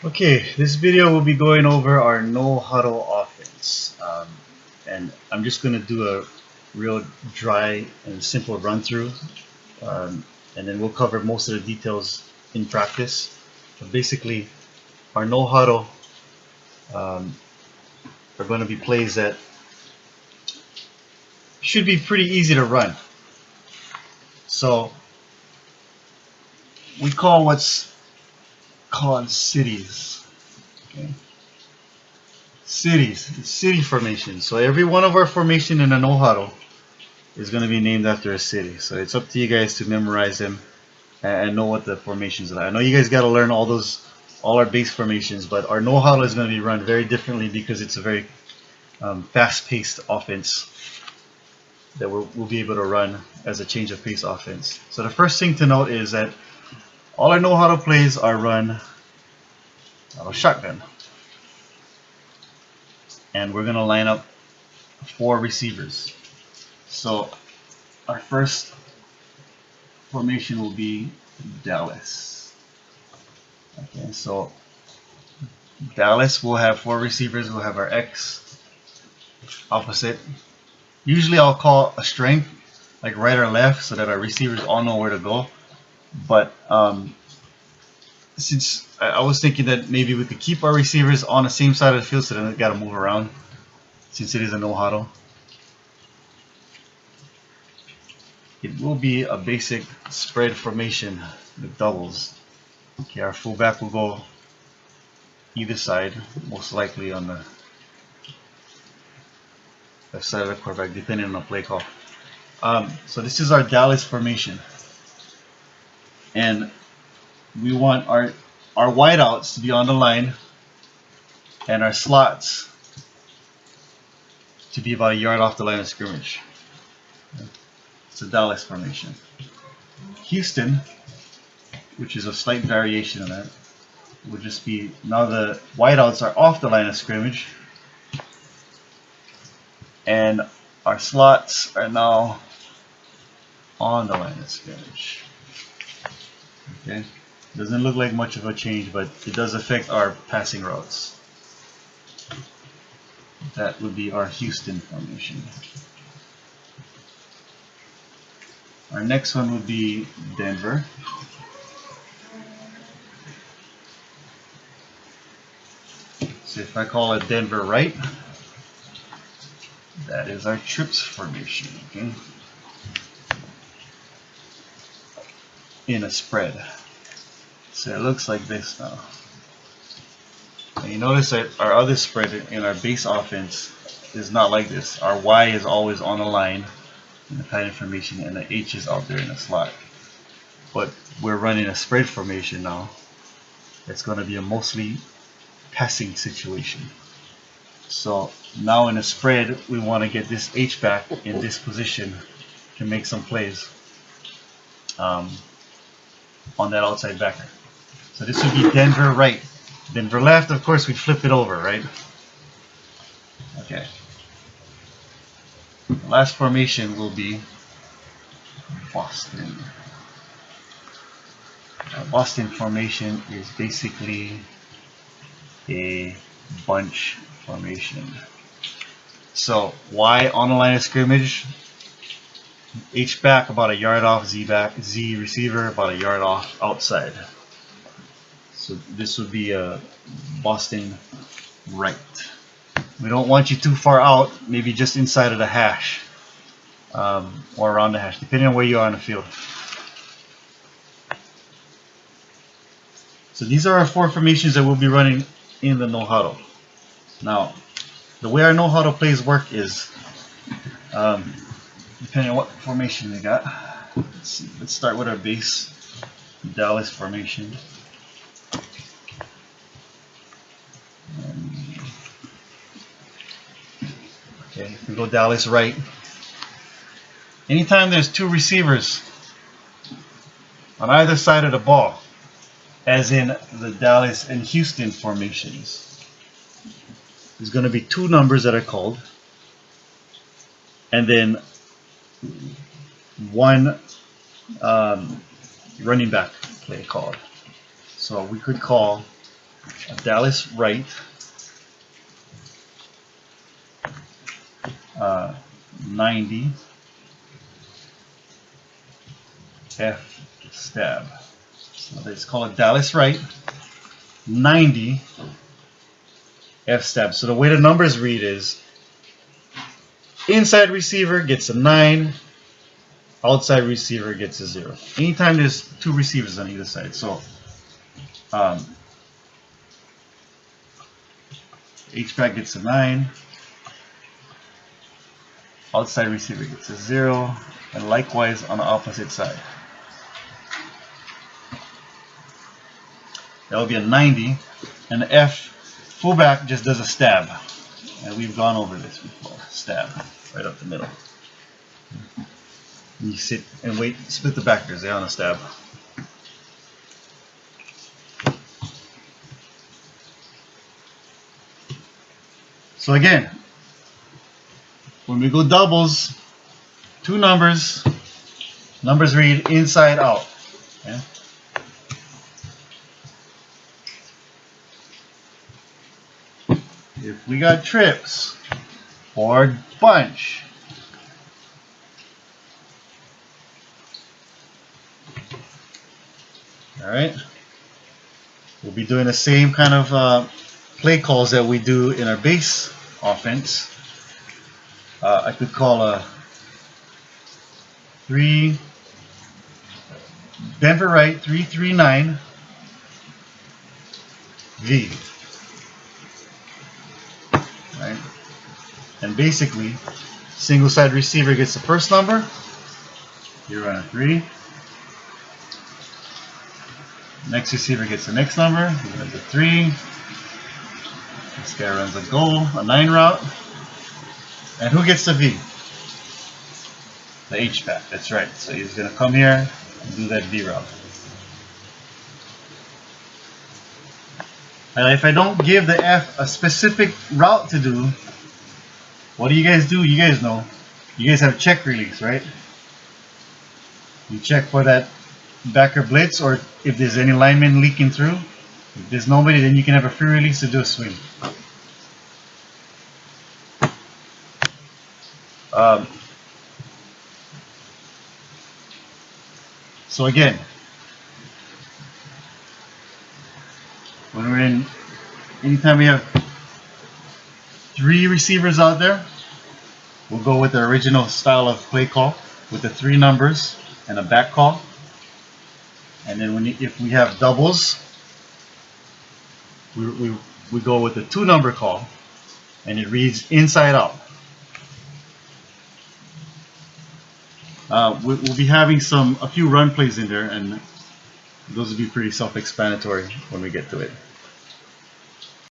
Okay, this video will be going over our no huddle offense, and I'm just going to do a real dry and simple run through, and then we'll cover most of the details in practice. But basically, our no huddle are going to be plays that should be pretty easy to run. So we call what's called cities. Okay. City formation. So every one of our formation in a no huddle is going to be named after a city. So it's up to you guys to memorize them and know what the formations are. I know you guys got to learn all our base formations, but our no huddle is going to be run very differently because it's a very fast-paced offense that we'll be able to run as a change of pace offense. So the first thing to note is that all our no huddle plays are run out of shotgun. And we're going to line up 4 receivers. So our first formation will be Dallas. Okay, so Dallas will have 4 receivers. We'll have our X opposite. Usually I'll call a strength like right or left so that our receivers all know where to go. But since I was thinking that maybe we could keep our receivers on the same side of the field so they don't got to move around since it is a no huddle. It will be a basic spread formation with doubles. Okay, our fullback will go either side, most likely on the left side of the quarterback, depending on the play call. So this is our Dallas formation, and we want our wideouts to be on the line and our slots to be about a yard off the line of scrimmage. It's a Dallas formation. Houston, which is a slight variation of that, would just be now the wideouts are off the line of scrimmage and our slots are now on the line of scrimmage. Okay, doesn't look like much of a change, but it does affect our passing routes. That would be our Houston formation. Our next one would be Denver. So if I call it Denver right, that is our trips formation, okay? In a spread. So it looks like this now. And you notice that our other spread in our base offense is not like this. Our Y is always on the line in the pattern formation and the H is out there in the slot. But we're running a spread formation now. It's going to be a mostly passing situation. So now in a spread, we want to get this H back in this position to make some plays on that outside backer. So this would be Denver right. Denver left, of course, we flip it over, right? Okay. The last formation will be Boston. Boston formation is basically a bunch formation. So Y on the line of scrimmage, H back about a yard off, Z back, Z receiver about a yard off outside. So this would be a Boston right. We don't want you too far out, maybe just inside of the hash or around the hash, depending on where you are on the field. So these are our 4 formations that we'll be running in the no huddle. Now, the way our no huddle plays work is, depending on what formation we got. Let's see. Let's start with our base Dallas formation. Okay, we go Dallas right. Anytime there's 2 receivers on either side of the ball, as in the Dallas and Houston formations, there's going to be 2 numbers that are called, and then 1 running back play called. So we could call a Dallas right, 90 F stab. So let's call it Dallas right, 90 F stab. So the way the numbers read is inside receiver gets a 9, outside receiver gets a 0. Anytime there's two receivers on either side. So H-back gets a 9, outside receiver gets a 0, and likewise on the opposite side. That will be a 90, and the F fullback just does a stab. And we've gone over this before. Stab, right up the middle. You sit and wait, split the backers, they're on a stab. So again, when we go doubles, two numbers read inside out. Okay? If we got trips or bunch, all right, we'll be doing the same kind of play calls that we do in our base offense. I could call a 3 Denver right 3-3-9 V. Right? And basically, single side receiver gets the first number. You run a 3. Next receiver gets the next number. He runs a 3. This guy runs a goal, a 9 route. And who gets the V? The H-back, that's right. So he's going to come here and do that V route. And if I don't give the F a specific route to do, what do? You guys know. You guys have check release, right? You check for that backer blitz, or if there's any lineman leaking through. If there's nobody, then you can have a free release to do a swing. So again, when we're in, anytime we have 3 receivers out there, we'll go with the original style of play call with the 3 numbers and a back call. And then if we have doubles, we go with the 2 number call, and it reads inside out. We'll be having a few run plays in there, and those will be pretty self-explanatory when we get to it.